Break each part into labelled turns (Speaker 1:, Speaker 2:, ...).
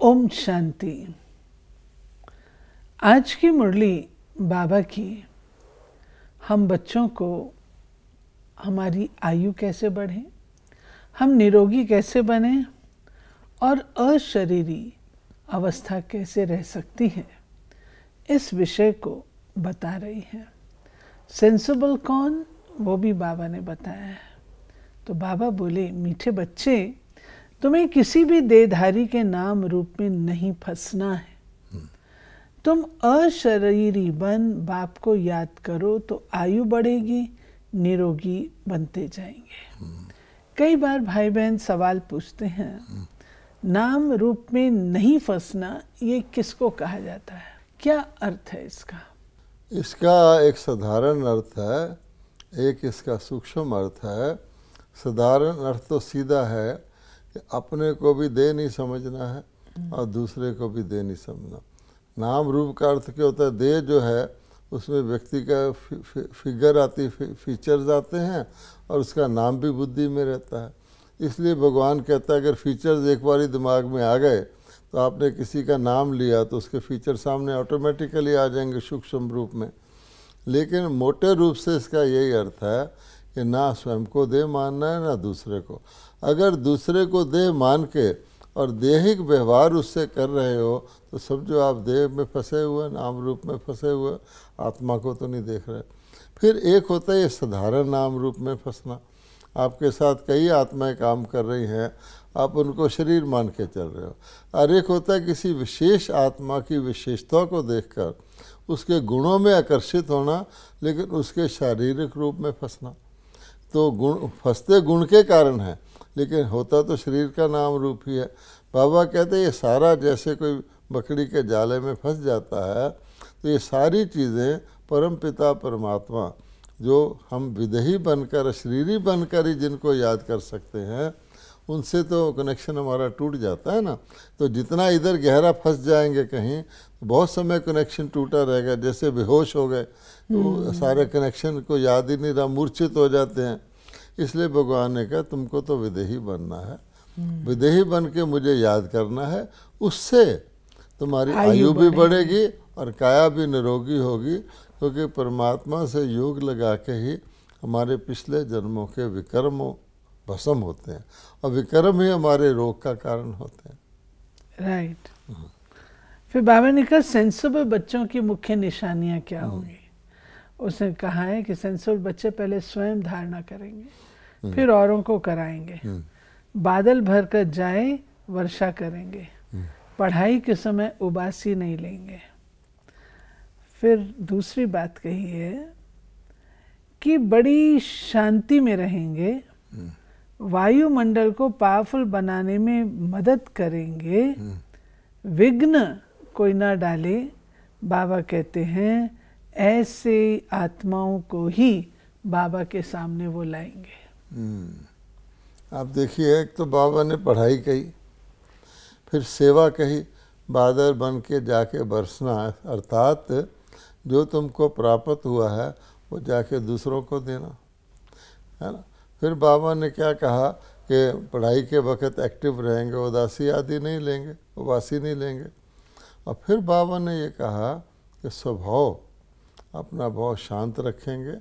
Speaker 1: ओम शांति। आज की मुरली बाबा की हम बच्चों को हमारी आयु कैसे बढ़े, हम निरोगी कैसे बने और अशरीरी अवस्था कैसे रह सकती है, इस विषय को बता रही है। सेंसिबल कौन, वो भी बाबा ने बताया है। तो बाबा बोले, मीठे बच्चे, तुम्हें किसी भी देहधारी के नाम रूप में नहीं फंसना है। तुम अशरीरी बन बाप को याद करो तो आयु बढ़ेगी, निरोगी बनते जाएंगे। कई बार भाई बहन सवाल पूछते हैं, नाम रूप में नहीं फंसना ये किसको कहा जाता है, क्या अर्थ है इसका?
Speaker 2: इसका एक साधारण अर्थ है, एक इसका सूक्ष्म अर्थ है। साधारण अर्थ तो सीधा है कि अपने को भी दे नहीं समझना है और दूसरे को भी दे नहीं समझना। नाम रूप का अर्थ क्या होता है? देह जो है उसमें व्यक्ति का फिगर आती, फीचर्स आते हैं और उसका नाम भी बुद्धि में रहता है। इसलिए भगवान कहता है अगर फीचर्स एक बार दिमाग में आ गए तो आपने किसी का नाम लिया तो उसके फीचर सामने ऑटोमेटिकली आ जाएंगे सूक्ष्म रूप में। लेकिन मोटे रूप से इसका यही अर्थ है कि ना स्वयं को देह मानना है ना दूसरे को। अगर दूसरे को देह मान के और देहिक व्यवहार उससे कर रहे हो तो समझो आप देह में फंसे हुए, नाम रूप में फंसे हुए, आत्मा को तो नहीं देख रहे। फिर एक होता है ये साधारण नाम रूप में फंसना। आपके साथ कई आत्माएं काम कर रही हैं, आप उनको शरीर मान के चल रहे हो। और एक होता है किसी विशेष आत्मा की विशेषता को देखकर उसके गुणों में आकर्षित होना, लेकिन उसके शारीरिक रूप में फंसना। तो गुण फंसते गुण के कारण है, लेकिन होता तो शरीर का नाम रूप ही है। बाबा कहते हैं ये सारा जैसे कोई बकरी के जाले में फंस जाता है, तो ये सारी चीज़ें परम पिता परमात्मा जो हम विदेही बनकर, शरीरी बनकर ही जिनको याद कर सकते हैं, उनसे तो कनेक्शन हमारा टूट जाता है ना। तो जितना इधर गहरा फंस जाएंगे कहीं, बहुत समय कनेक्शन टूटा रहेगा। जैसे बेहोश हो गए तो सारे कनेक्शन को याद ही नहीं रहा, मूर्छित हो जाते हैं। इसलिए भगवान ने कहा तुमको तो विदेही बनना है, विदेही बन के मुझे याद करना है। उससे तुम्हारी आयु भी बढ़ेगी और काया भी निरोगी होगी, क्योंकि परमात्मा से योग लगा के ही हमारे पिछले जन्मों के विकर्मों भस्म होते हैं और विकर्म ही हमारे रोग का कारण होते हैं।
Speaker 1: राइट। फिर बाबा ने कहा सेंसिबल बच्चों की मुख्य निशानियां क्या होंगी। उसने कहा है कि सेंसिबल बच्चे पहले स्वयं धारणा करेंगे, फिर औरों को कराएंगे, बादल भर कर जाए वर्षा करेंगे, पढ़ाई के समय उबासी नहीं लेंगे। फिर दूसरी बात कही है कि बड़ी शांति में रहेंगे, वायुमंडल को पावरफुल बनाने में मदद करेंगे, विघ्न कोई ना डाले। बाबा कहते हैं ऐसे आत्माओं को ही बाबा के सामने वो लाएंगे।
Speaker 2: आप देखिए, एक तो बाबा ने पढ़ाई कही, फिर सेवा कही, बादल बन के जाके बरसना, अर्थात जो तुमको प्राप्त हुआ है वो जाके दूसरों को देना, है ना। फिर बाबा ने क्या कहा कि पढ़ाई के वक्त एक्टिव रहेंगे, उदासी आदि नहीं लेंगे, उबासी नहीं लेंगे। और फिर बाबा ने ये कहा कि स्वभाव अपना बहुत शांत रखेंगे,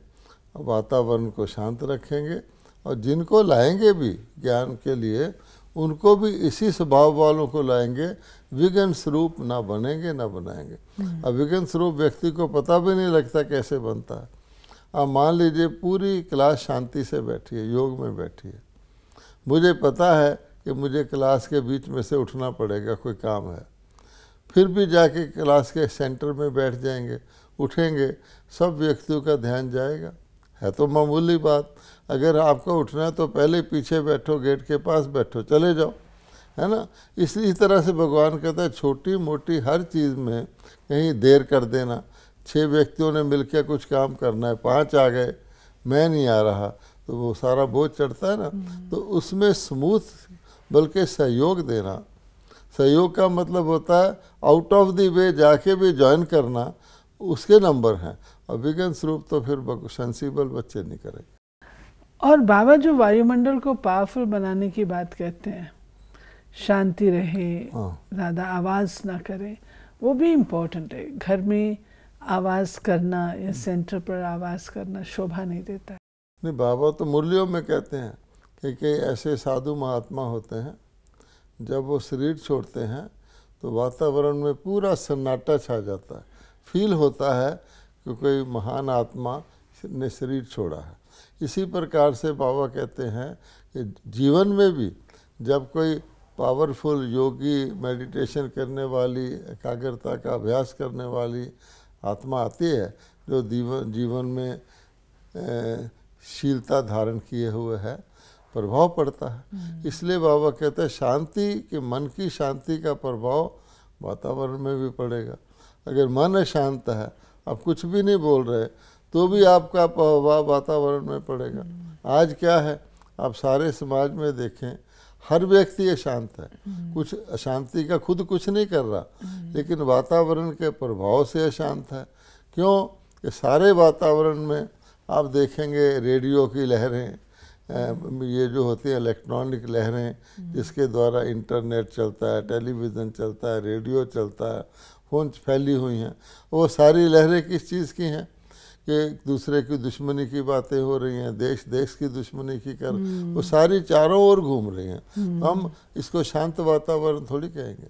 Speaker 2: वातावरण को शांत रखेंगे, और जिनको लाएंगे भी ज्ञान के लिए उनको भी इसी स्वभाव वालों को लाएंगे। विघ्न स्वरूप ना बनेंगे ना बनाएंगे। अब विघ्न स्वरूप व्यक्ति को पता भी नहीं लगता कैसे बनता है। अब मान लीजिए पूरी क्लास शांति से बैठी है, योग में बैठी है, मुझे पता है कि मुझे क्लास के बीच में से उठना पड़ेगा, कोई काम है, फिर भी जाके क्लास के सेंटर में बैठ जाएंगे, उठेंगे, सब व्यक्तियों का ध्यान जाएगा। है तो मामूली बात। अगर आपको उठना है तो पहले पीछे बैठो, गेट के पास बैठो, चले जाओ, है ना। इसी तरह से भगवान कहता है छोटी मोटी हर चीज़ में कहीं देर कर देना। 6 व्यक्तियों ने मिलकर कुछ काम करना है, 5 आ गए, मैं नहीं आ रहा, तो वो सारा बोझ चढ़ता है ना। तो उसमें स्मूथ बल्कि सहयोग देना। सहयोग का मतलब होता है आउट ऑफ द वे जाके भी ज्वाइन करना, उसके नंबर हैं। और विघ्न स्वरूप तो फिर सेंसिबल बच्चे नहीं करेंगे।
Speaker 1: और बाबा जो वायुमंडल को पावरफुल बनाने की बात कहते हैं शांति रहे,
Speaker 2: हाँ।
Speaker 1: ज़्यादा आवाज़ ना करे, वो भी इम्पोर्टेंट है। घर में आवाज़ करना या सेंटर पर आवाज़ करना शोभा नहीं देता है।
Speaker 2: नहीं, बाबा तो मुरलियों में कहते हैं कि कई ऐसे साधु महात्मा होते हैं, जब वो शरीर छोड़ते हैं तो वातावरण में पूरा सन्नाटा छा जाता है, फील होता है कि कोई महान आत्मा ने शरीर छोड़ा है। इसी प्रकार से बाबा कहते हैं कि जीवन में भी जब कोई पावरफुल योगी, मेडिटेशन करने वाली, एकाग्रता का अभ्यास करने वाली आत्मा आती है, जो जीवन में शीलता धारण किए हुए है, प्रभाव पड़ता है। इसलिए बाबा कहते हैं शांति के, मन की शांति का प्रभाव वातावरण में भी पड़ेगा। अगर मन शांत है, आप कुछ भी नहीं बोल रहे, तो भी आपका प्रभाव वातावरण में पड़ेगा। आज क्या है, आप सारे समाज में देखें, हर व्यक्ति अशांत है, कुछ अशांति का खुद कुछ नहीं कर रहा, लेकिन वातावरण के प्रभाव से अशांत है। क्यों कि सारे वातावरण में आप देखेंगे रेडियो की लहरें, ये जो होती हैं इलेक्ट्रॉनिक लहरें, जिसके द्वारा इंटरनेट चलता है, टेलीविज़न चलता है, रेडियो चलता है, फ़ोन फैली हुई हैं। वो सारी लहरें किस चीज़ की हैं कि दूसरे की दुश्मनी की बातें हो रही हैं, देश देश की दुश्मनी की कर, वो सारी चारों ओर घूम रही हैं। तो हम इसको शांत वातावरण थोड़ी कहेंगे,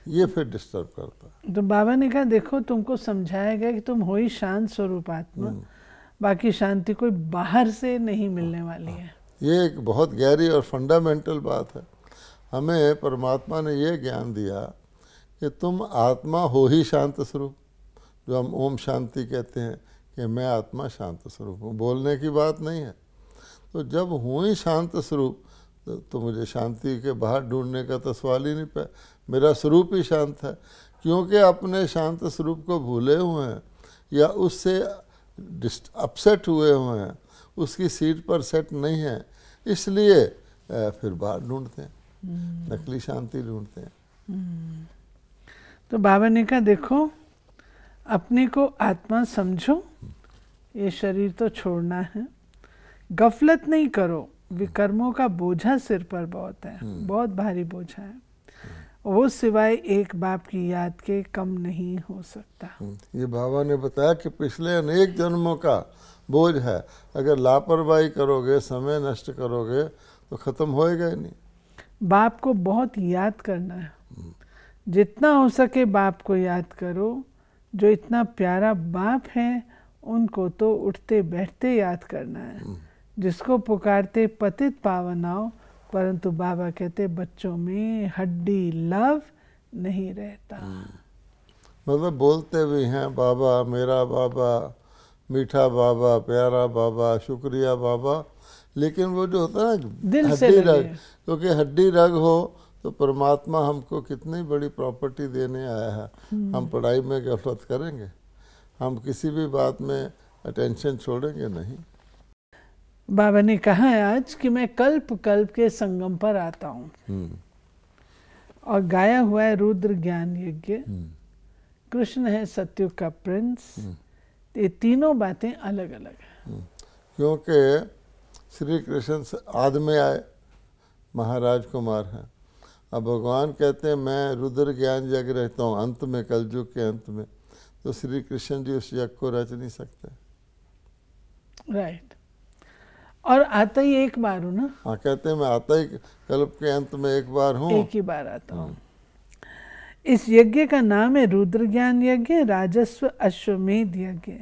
Speaker 2: ये फिर डिस्टर्ब करता है।
Speaker 1: तो बाबा ने कहा देखो, तुमको समझाया गया कि तुम हो ही शांत स्वरूप आत्मा, बाकी शांति कोई बाहर से नहीं मिलने वाली है।
Speaker 2: ये एक बहुत गहरी और फंडामेंटल बात है। हमें परमात्मा ने ये ज्ञान दिया कि तुम आत्मा हो ही शांत स्वरूप, जो हम ओम शांति कहते हैं कि मैं आत्मा शांत स्वरूप हूँ, बोलने की बात नहीं है। तो जब हूँ ही शांत स्वरूप, तो मुझे शांति के बाहर ढूंढने का तो सवाल ही नहीं पे। मेरा स्वरूप ही शांत है, क्योंकि अपने शांत स्वरूप को भूले हुए हैं या उससे अपसेट हुए हुए हैं, उसकी सीट पर सेट नहीं है, इसलिए फिर बाहर ढूंढते हैं, नकली शांति ढूंढते हैं।
Speaker 1: तो बाबा ने कहा देखो, अपने को आत्मा समझो, ये शरीर तो छोड़ना है, गफलत नहीं करो, विकर्मों का बोझा सिर पर बहुत है, बहुत भारी बोझा है, वो सिवाय एक बाप की याद के कम नहीं हो सकता।
Speaker 2: ये बाबा ने बताया कि पिछले अनेक जन्मों का बोझ है, अगर लापरवाही करोगे, समय नष्ट करोगे तो ख़त्म होएगा ही नहीं।
Speaker 1: बाप को बहुत याद करना है, जितना हो सके बाप को याद करो। जो इतना प्यारा बाप है, उनको तो उठते बैठते याद करना है। जिसको पुकारते पतित पावन आओ, परंतु बाबा कहते बच्चों में हड्डी लव नहीं रहता।
Speaker 2: मतलब बोलते भी हैं बाबा, मेरा बाबा, मीठा बाबा, प्यारा बाबा, शुक्रिया बाबा, लेकिन वो जो होता है ना हड्डी रग, क्योंकि हड्डी रग हो तो परमात्मा हमको कितनी बड़ी प्रॉपर्टी देने आया है। हम पढ़ाई में गफलत करेंगे, हम किसी भी बात में अटेंशन छोड़ेंगे नहीं।
Speaker 1: बाबा ने कहा है आज कि मैं कल्प कल्प के संगम पर आता हूँ, और गाया हुआ है रुद्र ज्ञान यज्ञ, कृष्ण है सत्युग का प्रिंस। ये तीनों बातें अलग अलग हैं,
Speaker 2: क्योंकि श्री कृष्ण आदि में आए, महाराज कुमार हैं। अब भगवान कहते हैं मैं रुद्र ज्ञान यज्ञ रहता हूँ अंत में, कलयुग के अंत में, तो श्री कृष्ण जी उस यज्ञ को रच नहीं सकते।
Speaker 1: राइट। और आता ही एक बार हूँ ना।
Speaker 2: हाँ, कहते हैं मैं आता ही कल्प के अंत में एक बार हूँ,
Speaker 1: एक ही बार आता हूँ। इस यज्ञ का नाम है रुद्र ज्ञान यज्ञ, राजस्व अश्वमेध यज्ञ।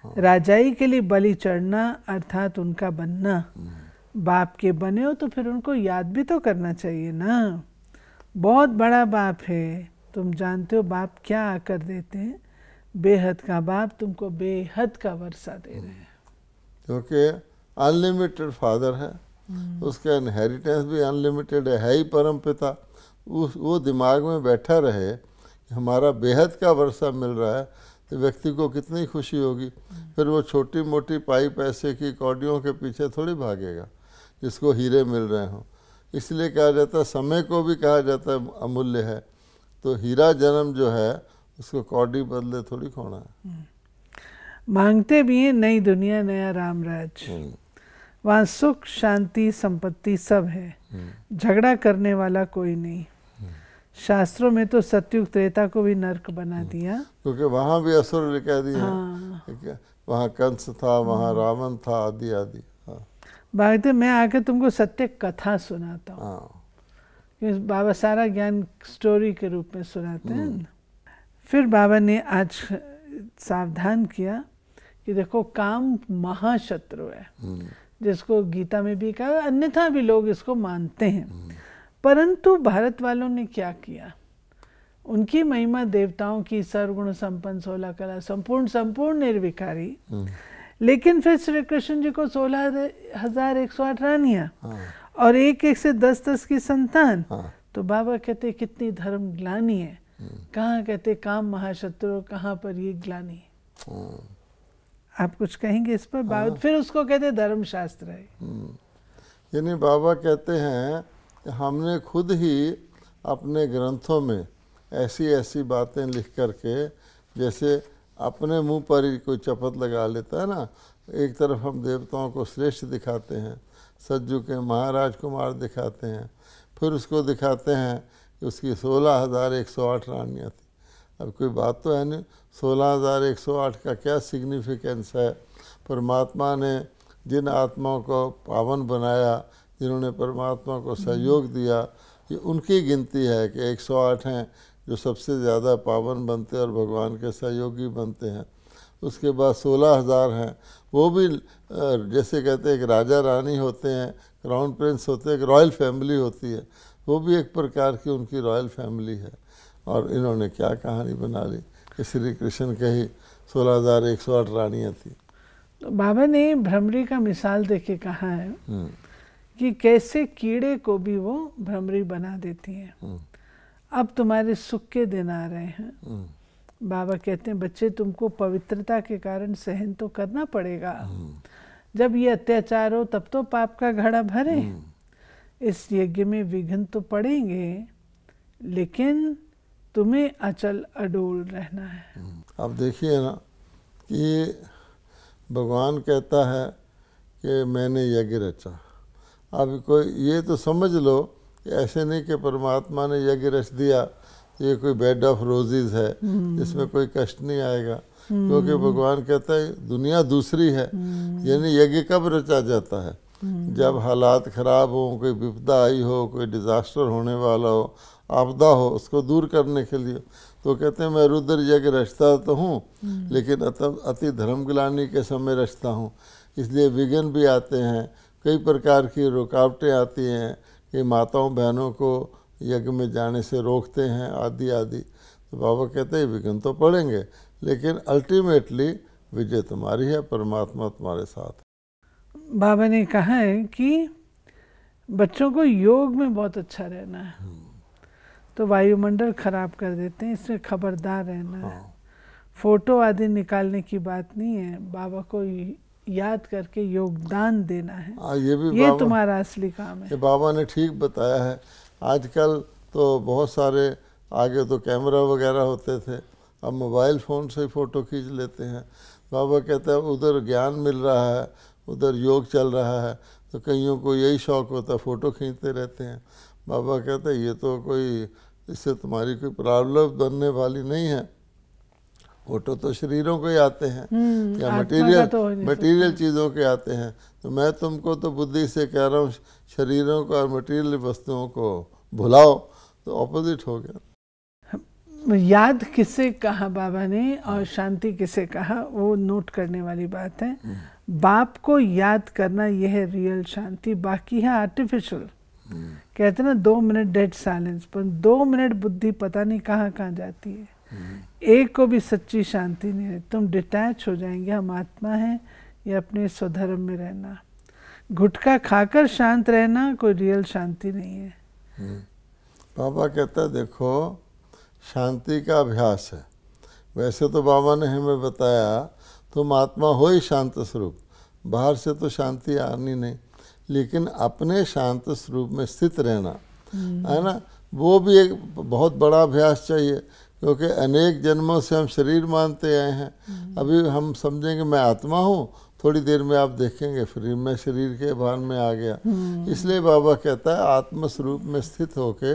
Speaker 1: राजाई के लिए बलि चढ़ना अर्थात उनका बनना। बाप के बने हो तो फिर उनको याद भी तो करना चाहिए ना। बहुत बड़ा बाप है, तुम जानते हो बाप क्या आकर देते हैं। बेहद का बाप तुमको बेहद का वर्षा दे रहे हैं,
Speaker 2: क्योंकि अनलिमिटेड फादर है, उसका इनहेरिटेंस भी अनलिमिटेड है ही परम पिता। वो दिमाग में बैठा रहे कि हमारा बेहद का वर्षा मिल रहा है, तो व्यक्ति को कितनी खुशी होगी। फिर वो छोटी मोटी पाई पैसे की कौड़ियों के पीछे थोड़ी भागेगा जिसको हीरे मिल रहे हों। इसलिए कहा जाता है, समय को भी कहा जाता है अमूल्य है, तो हीरा जन्म जो है उसको कौड़ी बदले थोड़ी खोना है।
Speaker 1: मांगते भी हैं नई दुनिया, नया रामराज, वहाँ सुख शांति संपत्ति सब है, झगड़ा करने वाला कोई नहीं। शास्त्रों में तो सतयुग त्रेता को भी नर्क बना दिया,
Speaker 2: क्योंकि वहाँ भी असुर लिखा दिए हैं। वहाँ कंस था, वहाँ रावण था, आदि आदि। हाँ,
Speaker 1: बाबा मैं आके तुमको सत्य कथा सुनाता हूँ।
Speaker 2: हाँ,
Speaker 1: क्योंकि बाबा सारा ज्ञान स्टोरी के रूप में सुनाते हैं। फिर बाबा ने आज सावधान किया कि देखो काम महाशत्रु है, जिसको गीता में भी कहा, अन्यथा भी लोग इसको मानते हैं। परंतु भारत वालों ने क्या किया, उनकी महिमा देवताओं की, सर्वगुण संपन्न, 16 कला संपूर्ण निर्विकारी, लेकिन फिर श्री कृष्ण जी को 16,108 रानियां और एक से 10 की संतान। तो बाबा कहते कितनी धर्म ग्लानी है, कहाँ कहते काम महाशत्रु, कहाँ पर ये ग्लानी। आप कुछ कहेंगे इस पर? बाबा फिर उसको कहते धर्मशास्त्र है।
Speaker 2: यानी बाबा कहते हैं कि हमने खुद ही अपने ग्रंथों में ऐसी ऐसी बातें लिख करके, जैसे अपने मुंह पर ही कोई चपत लगा लेता है ना, एक तरफ हम देवताओं को श्रेष्ठ दिखाते हैं, सज्जू के महाराज कुमार दिखाते हैं, फिर उसको दिखाते हैं कि उसकी 16,108 रानियाँ थी। अब कोई बात तो है नहीं, 16,108 का क्या सिग्निफिकेंस है? परमात्मा ने जिन आत्माओं को पावन बनाया, जिन्होंने परमात्मा को सहयोग दिया, ये उनकी गिनती है कि 108 हैं जो सबसे ज़्यादा पावन बनते हैं और भगवान के सहयोगी बनते हैं। उसके बाद 16,000 हैं, वो भी जैसे कहते हैं एक राजा रानी होते हैं, क्राउन प्रिंस होते हैं, एक रॉयल फैमिली होती है, वो भी एक प्रकार की उनकी रॉयल फैमिली है। और इन्होंने क्या कहानी बना ली कि श्री कृष्ण के ही 16,108 रानियाँ थी।
Speaker 1: तो बाबा ने भ्रमरी का मिसाल देके कहा है कि कैसे कीड़े को भी वो भ्रमरी बना देती हैं। अब तुम्हारे सुख के दिन आ रहे हैं, बाबा कहते हैं बच्चे तुमको पवित्रता के कारण सहन तो करना पड़ेगा। जब ये अत्याचार हो तब तो पाप का घड़ा भरे। इस यज्ञ में विघ्न तो पड़ेंगे, लेकिन तुम्हें अचल अडोल रहना है।
Speaker 2: अब देखिए ना कि भगवान कहता है कि मैंने यज्ञ रचा। अब कोई ये तो समझ लो कि ऐसे नहीं कि परमात्मा ने यज्ञ रच दिया, ये कोई बेड ऑफ रोजेज है जिसमें कोई कष्ट नहीं आएगा, क्योंकि भगवान कहता है दुनिया दूसरी है। यानी यज्ञ कब रचा जाता है? जब हालात खराब हो, कोई विपदा आई हो, कोई डिजास्टर होने वाला हो, आपदा हो, उसको दूर करने के लिए। तो कहते हैं मैं रुद्र यज्ञ रचता तो हूँ, लेकिन अति धर्मग्लानि के समय रचता हूँ, इसलिए विघ्न भी आते हैं, कई प्रकार की रुकावटें आती हैं कि माताओं बहनों को यज्ञ में जाने से रोकते हैं, आदि आदि। तो बाबा कहते हैं विघ्न तो पड़ेंगे, लेकिन अल्टीमेटली विजय तुम्हारी है, परमात्मा तुम्हारे साथ।
Speaker 1: बाबा ने कहा है कि बच्चों को योग में बहुत अच्छा रहना है, तो वायुमंडल खराब कर देते हैं, इसमें खबरदार रहना है। फोटो आदि निकालने की बात नहीं है, बाबा को याद करके योगदान देना है। ये तुम्हारा असली काम है।
Speaker 2: ये बाबा ने ठीक बताया है। आजकल तो बहुत सारे, आगे तो कैमरा वगैरह होते थे, अब मोबाइल फ़ोन से फ़ोटो खींच लेते हैं। बाबा कहते हैं उधर ज्ञान मिल रहा है, उधर योग चल रहा है, तो कईयों को यही शौक़ होता है, फ़ोटो खींचते रहते हैं। बाबा कहते हैं ये तो कोई, इससे तुम्हारी कोई प्रॉब्लम बनने वाली नहीं है। फोटो तो शरीरों के आते हैं या मटेरियल चीज़ों के आते हैं। तो मैं तुमको तो बुद्धि से कह रहा हूँ शरीरों को और मटेरियल वस्तुओं को भुलाओ, तो ऑपोजिट हो गया।
Speaker 1: याद किसे कहा बाबा ने और शांति किसे कहा, वो नोट करने वाली बात है। बाप को याद करना यह है रियल शांति, बाकी है आर्टिफिशियल। कहते हैं ना 2 मिनट डेड साइलेंस, पर 2 मिनट बुद्धि पता नहीं कहाँ कहाँ जाती है। एक को भी सच्ची शांति नहीं है। तुम डिटैच हो जाएंगे, हम आत्मा हैं या अपने स्वधर्म में रहना। गुटखा खाकर शांत रहना कोई रियल शांति नहीं है।
Speaker 2: बाबा कहता है देखो शांति का अभ्यास है। वैसे तो बाबा ने हमें बताया तुम आत्मा हो ही शांत स्वरूप, बाहर से तो शांति आनी नहीं, लेकिन अपने शांत स्वरूप में स्थित रहना है ना, वो भी एक बहुत बड़ा अभ्यास चाहिए। क्योंकि अनेक जन्मों से हम शरीर मानते आए हैं, अभी हम समझेंगे मैं आत्मा हूँ थोड़ी देर में आप देखेंगे फिर मैं शरीर के भान में आ गया। इसलिए बाबा कहता है आत्म स्वरूप में स्थित होके,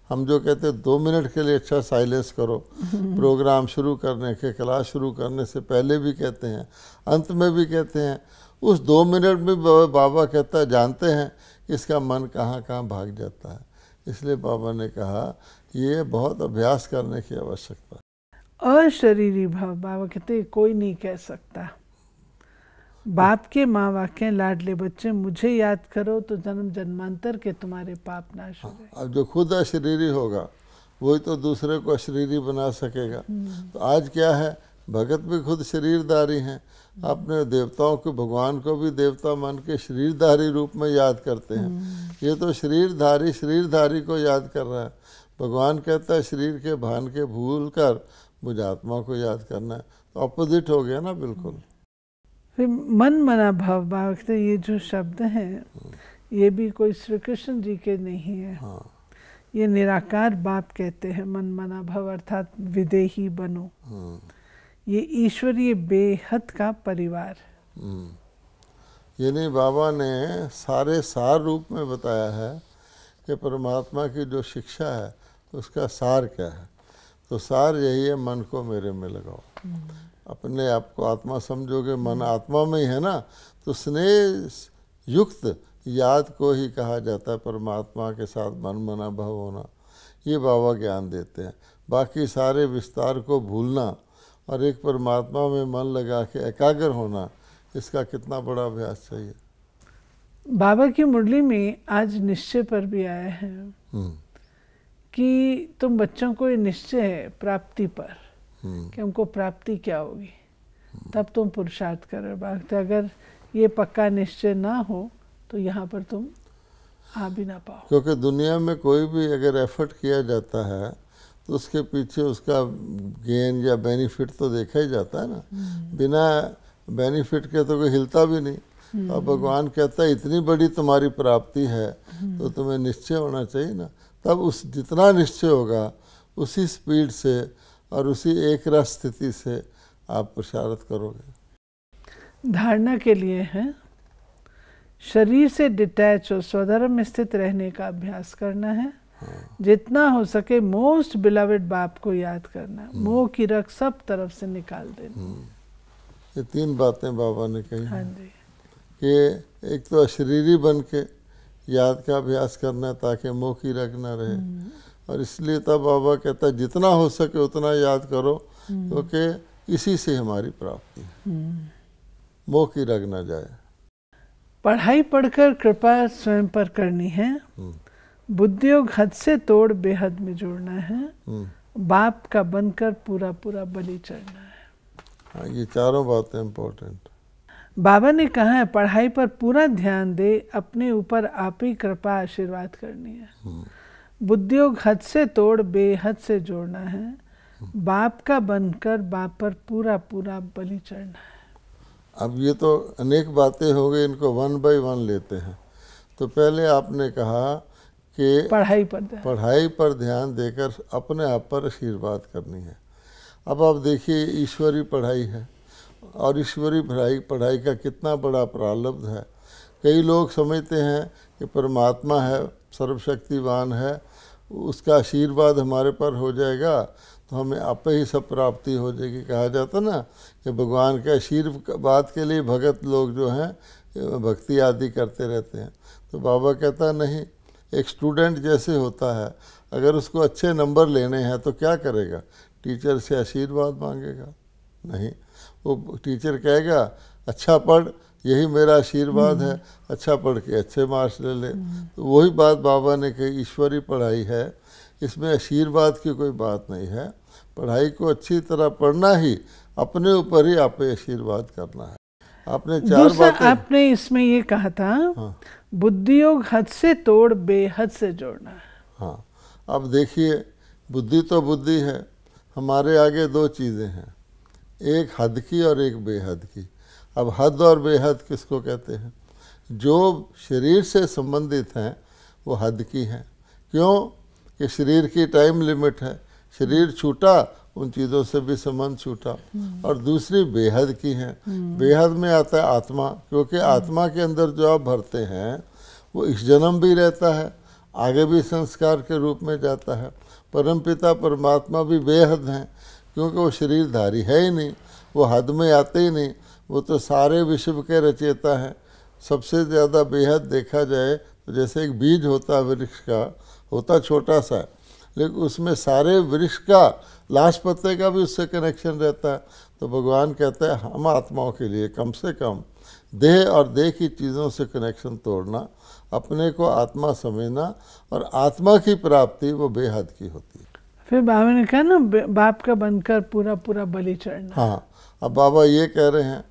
Speaker 2: हम जो कहते हैं 2 मिनट के लिए अच्छा साइलेंस करो, प्रोग्राम शुरू करने के, क्लास शुरू करने से पहले भी कहते हैं, अंत में भी कहते हैं, उस 2 मिनट में बाबा कहता है जानते हैं इसका मन कहाँ कहाँ भाग जाता है। इसलिए बाबा ने कहा ये बहुत अभ्यास करने की आवश्यकता है।
Speaker 1: अशरीरी भाव, बाबा कहते कोई नहीं कह सकता। बाप के माँ वाक्य, लाडले बच्चे मुझे याद करो तो जन्म जन्मांतर के तुम्हारे पाप नाश हो गए।
Speaker 2: अब जो खुद अशरीरी होगा वही तो दूसरे को अशरीरी बना सकेगा। तो आज क्या है, भगत भी खुद शरीरधारी हैं, अपने देवताओं को, भगवान को भी देवता मान के शरीरधारी रूप में याद करते हैं। ये तो शरीरधारी को याद कर रहा है। भगवान कहता है शरीर के भान के भूल कर मुझे आत्मा को याद करना है। तो अपोजिट हो गया ना बिल्कुल।
Speaker 1: फिर मन मना भाव, बाबा कहते ये जो शब्द हैं ये भी कोई श्री कृष्ण जी के नहीं है। ये निराकार बाप कहते हैं मन मना भाव, अर्थात विदेही बनो। ये ईश्वरीय बेहद का परिवार।
Speaker 2: यानी बाबा ने सारे सार रूप में बताया है कि परमात्मा की जो शिक्षा है उसका सार क्या है। तो सार यही है, मन को मेरे में लगाओ। अपने आप को आत्मा समझोगे, मन आत्मा में ही है ना, तो स्नेह युक्त याद को ही कहा जाता है परमात्मा के साथ मन मना भाव होना। ये बाबा ज्ञान देते हैं। बाकी सारे विस्तार को भूलना और एक परमात्मा में मन लगा के एकाग्र होना, इसका कितना बड़ा अभ्यास चाहिए।
Speaker 1: बाबा की मुरली में आज निश्चय पर भी आया है कि तुम बच्चों को ये निश्चय है प्राप्ति पर कि हमको प्राप्ति क्या होगी, तब तुम पुरुषार्थ करो। बाकी अगर ये पक्का निश्चय ना हो तो यहाँ पर तुम आ भी ना पाओ।
Speaker 2: क्योंकि दुनिया में कोई भी अगर एफर्ट किया जाता है तो उसके पीछे उसका गेन या बेनिफिट तो देखा ही जाता है ना। बिना बेनिफिट के तो कोई हिलता भी नहीं। अब भगवान कहता है इतनी बड़ी तुम्हारी प्राप्ति है तो तुम्हें निश्चय होना चाहिए ना। तब उस जितना निश्चय होगा उसी स्पीड से और उसी एक रस स्थिति से आप पुरुषार्थ करोगे।
Speaker 1: धारणा के लिए है शरीर से डिटैच और स्वधर्म में स्थित रहने का अभ्यास करना है। जितना हो सके मोस्ट बिलवेड बाप को याद करना, मोह की रख सब तरफ से निकाल देना।
Speaker 2: ये 3 बातें बाबा ने कही।
Speaker 1: हाँ जी।
Speaker 2: कि एक तो अशरीरी बन के याद का अभ्यास करना है ताकि मोह की रख ना रहे। और इसलिए तब बाबा कहता है जितना हो सके उतना याद करो, क्योंकि इसी से हमारी प्राप्ति है, मोह की रख ना जाए।
Speaker 1: पढ़ाई पढ़कर कृपा स्वयं पर करनी है। बुद्धियोग हद से तोड़ बेहद में जोड़ना है। बाप का बनकर पूरा पूरा बलि चढ़ना है।
Speaker 2: हाँ, ये चारों बातें इम्पोर्टेंट।
Speaker 1: बाबा ने कहा है पढ़ाई पर पूरा ध्यान दे, अपने ऊपर आप ही कृपा आशीर्वाद करनी है। बुद्धियोग हद से तोड़ बेहद से जोड़ना है। बाप का बनकर बाप पर पूरा पूरा बलि चढ़ना है।
Speaker 2: अब ये तो अनेक बातें हो गई, इनको 1 बाय 1 लेते हैं। तो पहले आपने कहा कि पढ़ाई पर ध्यान देकर अपने आप पर आशीर्वाद करनी है। अब आप देखिए ईश्वरी पढ़ाई है और ईश्वरी पढ़ाई का कितना बड़ा प्रारब्ध है। कई लोग समझते हैं कि परमात्मा है, सर्वशक्तिवान है, उसका आशीर्वाद हमारे पर हो जाएगा तो हमें आपे ही सब प्राप्ति हो जाएगी। कहा जाता ना कि भगवान के आशीर्वाद के लिए भगत लोग जो हैं भक्ति आदि करते रहते हैं। तो बाबा कहता नहीं, एक स्टूडेंट जैसे होता है, अगर उसको अच्छे नंबर लेने हैं तो क्या करेगा? टीचर से आशीर्वाद मांगेगा? नहीं, वो टीचर कहेगा अच्छा पढ़, यही मेरा आशीर्वाद है, अच्छा पढ़ के अच्छे मार्क्स ले ले। तो वही बात बाबा ने कही, ईश्वरी पढ़ाई है, इसमें आशीर्वाद की कोई बात नहीं है। पढ़ाई को अच्छी तरह पढ़ना ही, अपने ऊपर ही आप आशीर्वाद करना है। आपने 4 बातें
Speaker 1: आपने इसमें ये कहा था। हाँ। बुद्धियोग हद से तोड़ बेहद से जोड़ना है।
Speaker 2: हाँ, अब देखिए बुद्धि तो बुद्धि है, हमारे आगे 2 चीज़ें हैं, एक हद की और एक बेहद की। अब हद और बेहद किसको कहते हैं? जो शरीर से संबंधित हैं वो हद की हैं। क्यों? कि शरीर की टाइम लिमिट है, शरीर छूटा उन चीज़ों से भी संबंध छूटा। और दूसरी बेहद की है। बेहद में आता है आत्मा, क्योंकि आत्मा के अंदर जो आप भरते हैं वो इस जन्म भी रहता है, आगे भी संस्कार के रूप में जाता है। परमपिता परमात्मा भी बेहद हैं, क्योंकि वो शरीरधारी है ही नहीं, वो हद में आते ही नहीं, वो तो सारे विश्व के रचयिता हैं। सबसे ज़्यादा बेहद देखा जाए तो जैसे एक बीज होता है वृक्ष का, होता छोटा सा, लेकिन उसमें सारे वृक्ष का लाश पत्ते का भी उससे कनेक्शन रहता है। तो भगवान कहते हैं हम आत्माओं के लिए कम से कम देह और देह की चीज़ों से कनेक्शन तोड़ना, अपने को आत्मा समझना, और आत्मा की प्राप्ति वो बेहद की होती है।
Speaker 1: फिर बाबा ने कहा ना, बाप का बनकर पूरा पूरा बलि चढ़ना।
Speaker 2: हाँ, अब बाबा ये कह रहे हैं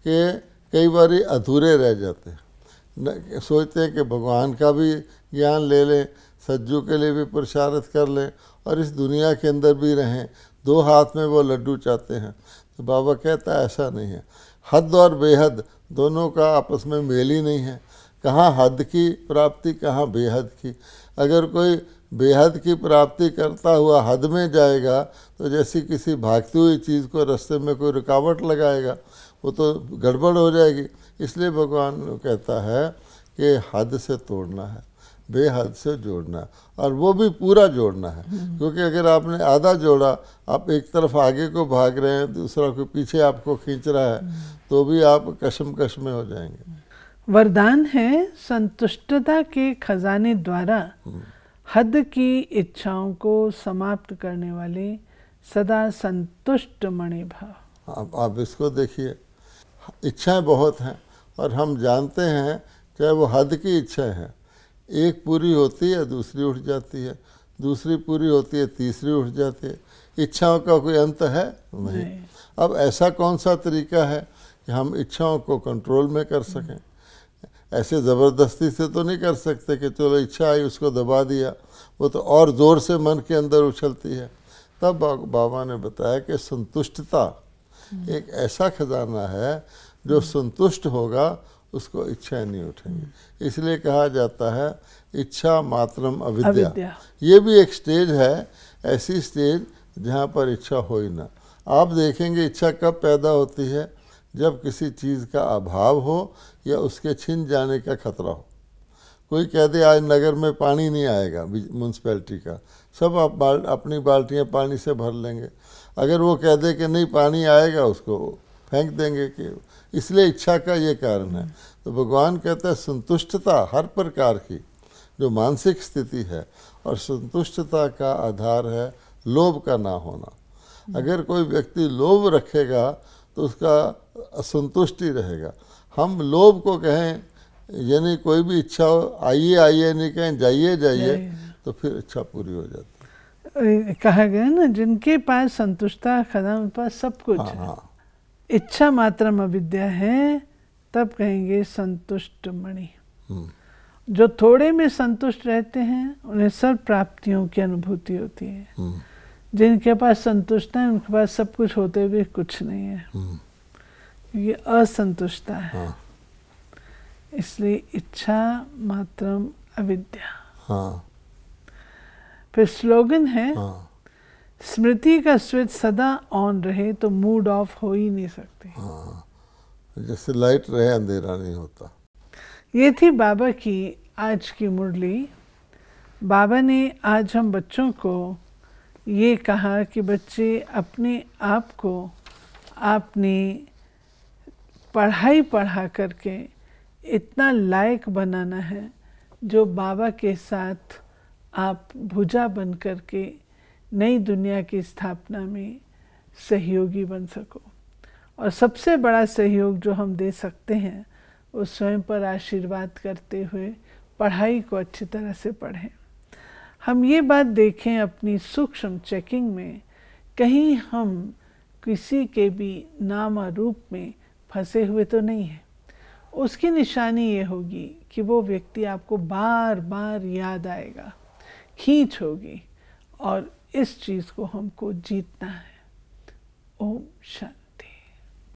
Speaker 2: कि कई बार अधूरे रह जाते हैं, सोचते हैं कि भगवान का भी ज्ञान ले लें, सज्जू के लिए भी पुरुषार्थ कर लें और इस दुनिया के अंदर भी रहें, दो हाथ में वो लड्डू चाहते हैं। तो बाबा कहता है ऐसा नहीं है। हद और बेहद दोनों का आपस में मेल ही नहीं है। कहाँ हद की प्राप्ति, कहाँ बेहद की। अगर कोई बेहद की प्राप्ति करता हुआ हद में जाएगा तो जैसी किसी भागती हुई चीज़ को रास्ते में कोई रुकावट लगाएगा, वो तो गड़बड़ हो जाएगी। इसलिए भगवान कहता है कि हद से तोड़ना है, बेहद से जोड़ना है, और वो भी पूरा जोड़ना है। क्योंकि अगर आपने आधा जोड़ा, आप एक तरफ आगे को भाग रहे हैं, दूसरा को पीछे आपको खींच रहा है, तो भी आप कशमकश में हो जाएंगे।
Speaker 1: वरदान है संतुष्टता के खजाने द्वारा हद की इच्छाओं को समाप्त करने वाले सदा संतुष्ट मणि भाव।
Speaker 2: आप इसको देखिए, इच्छाएं बहुत हैं और हम जानते हैं चाहे वो हद की इच्छाएं हैं, एक पूरी होती है दूसरी उठ जाती है, दूसरी पूरी होती है तीसरी उठ जाती है। इच्छाओं का कोई अंत है नहीं। अब ऐसा कौन सा तरीका है कि हम इच्छाओं को कंट्रोल में कर सकें? ऐसे ज़बरदस्ती से तो नहीं कर सकते कि चलो इच्छा आई उसको दबा दिया, वो तो और ज़ोर से मन के अंदर उछलती है। तब बाबा ने बताया कि संतुष्टता एक ऐसा खजाना है जो संतुष्ट होगा उसको इच्छाएं नहीं उठेंगी। इसलिए कहा जाता है इच्छा मात्रम अविद्या। ये भी एक स्टेज है, ऐसी स्टेज जहाँ पर इच्छा हो ही ना। आप देखेंगे इच्छा कब पैदा होती है, जब किसी चीज़ का अभाव हो या उसके छिन जाने का खतरा हो। कोई कह दे आज नगर में पानी नहीं आएगा म्यूनसिपैलिटी का, सब आप अपनी बाल्टियाँ पानी से भर लेंगे। अगर वो कह दे कि नहीं पानी आएगा, उसको फेंक देंगे। कि इसलिए इच्छा का ये कारण है। तो भगवान कहता है संतुष्टता हर प्रकार की जो मानसिक स्थिति है, और संतुष्टता का आधार है लोभ का ना होना। अगर कोई व्यक्ति लोभ रखेगा तो उसका असंतुष्टि रहेगा। हम लोभ को कहें, यानी कोई भी इच्छा हो, आइए आइए नहीं कहें जाइए जाइए, तो फिर इच्छा पूरी हो जाती है।
Speaker 1: कहा गया ना, जिनके पास संतुष्टता खजाना, उनके पास सब कुछ है। इच्छा मात्रम अविद्या है, तब कहेंगे संतुष्ट मणि। जो थोड़े में संतुष्ट रहते हैं उन्हें सब प्राप्तियों की अनुभूति होती है। जिनके पास संतुष्टता है उनके पास सब कुछ होते हुए कुछ नहीं है, ये असंतुष्टता है। इसलिए इच्छा मात्रम अविद्या। फिर स्लोगन है, स्मृति का स्विच सदा ऑन रहे तो मूड ऑफ हो ही नहीं सकती।
Speaker 2: जैसे लाइट रहे अंधेरा नहीं होता।
Speaker 1: ये थी बाबा की आज की मुरली। बाबा ने आज हम बच्चों को ये कहा कि बच्चे अपने आप को आपने पढ़ा करके इतना लायक बनाना है जो बाबा के साथ आप भुजा बन करके नई दुनिया की स्थापना में सहयोगी बन सको। और सबसे बड़ा सहयोग जो हम दे सकते हैं वो स्वयं पर आशीर्वाद करते हुए पढ़ाई को अच्छी तरह से पढ़ें। हम ये बात देखें अपनी सूक्ष्म चेकिंग में, कहीं हम किसी के भी नाम और रूप में फंसे हुए तो नहीं हैं। उसकी निशानी ये होगी कि वो व्यक्ति आपको बार बार याद आएगा, खींच होगी, और इस चीज़ को हमको जीतना है। ओम शांति।